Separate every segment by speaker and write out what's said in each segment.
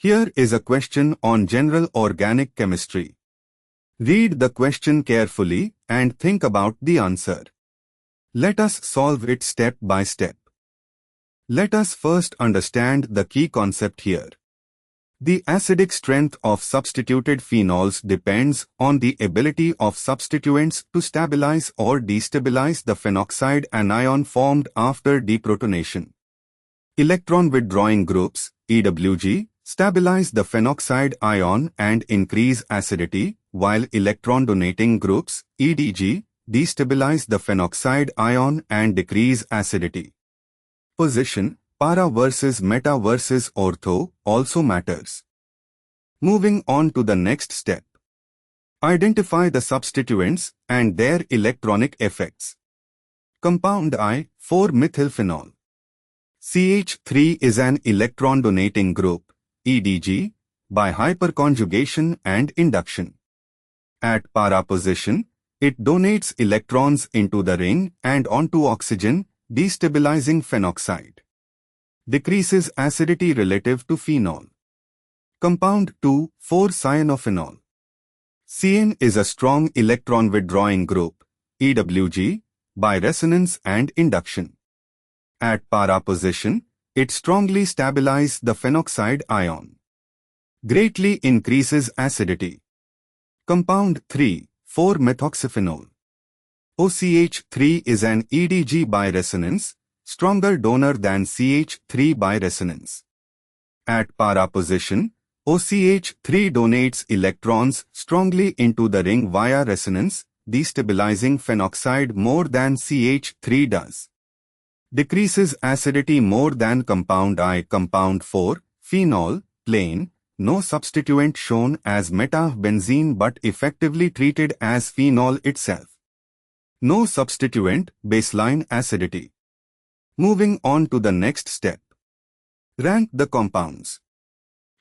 Speaker 1: Here is a question on general organic chemistry. Read the question carefully and think about the answer. Let us solve it step by step. Let us first understand the key concept here. The acidic strength of substituted phenols depends on the ability of substituents to stabilize or destabilize the phenoxide anion formed after deprotonation. Electron-withdrawing groups, EWG, stabilize the phenoxide ion and increase acidity, while electron-donating groups, EDG, destabilize the phenoxide ion and decrease acidity. Position, para versus meta versus ortho, also matters. Moving on to the next step. Identify the substituents and their electronic effects. Compound I,4-methylphenol. CH3 is an electron-donating group, EDG, by hyperconjugation and induction. At para position, it donates electrons into the ring and onto oxygen, destabilizing phenoxide. Decreases acidity relative to phenol. Compound 2,4-cyanophenol. CN is a strong electron-withdrawing group, EWG, by resonance and induction. At para position, it strongly stabilizes the phenoxide ion. Greatly increases acidity. Compound 3,4-methoxyphenol. OCH3 is an EDG by resonance, stronger donor than CH3 by resonance. At para position, OCH3 donates electrons strongly into the ring via resonance, destabilizing phenoxide more than CH3 does. Decreases acidity more than compound I. Compound 4, phenol, plain, no substituent shown as meta-benzene but effectively treated as phenol itself. No substituent, baseline acidity. Moving on to the next step. Rank the compounds.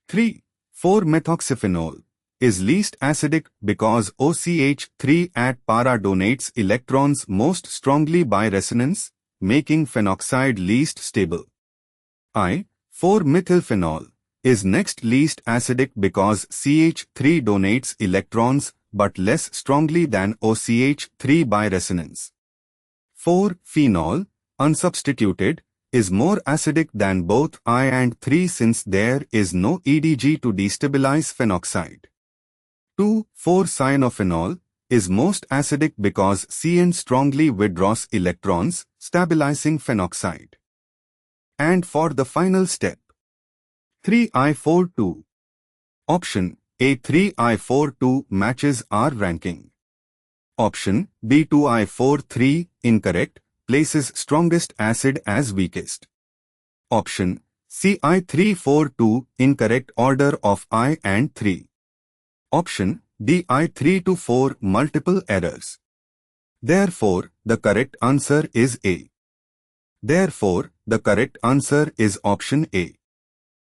Speaker 1: 3,4-methoxyphenol is least acidic because OCH3 at para donates electrons most strongly by resonance, making phenoxide least stable. I,4-methylphenol is next least acidic because CH3 donates electrons but less strongly than OCH3 by resonance. 4-phenol, unsubstituted, is more acidic than both I and 3 since there is no EDG to destabilize phenoxide. 2,4-cyanophenol is most acidic because CN strongly withdraws electrons, stabilizing phenoxide. And for the final step, 3I42. Option A 3I42 matches our ranking. Option B 2I43 incorrect, places strongest acid as weakest. Option C I342 incorrect order of I and 3. Option D I3 to 4 multiple errors. Therefore, the correct answer is A. Therefore, the correct answer is option A.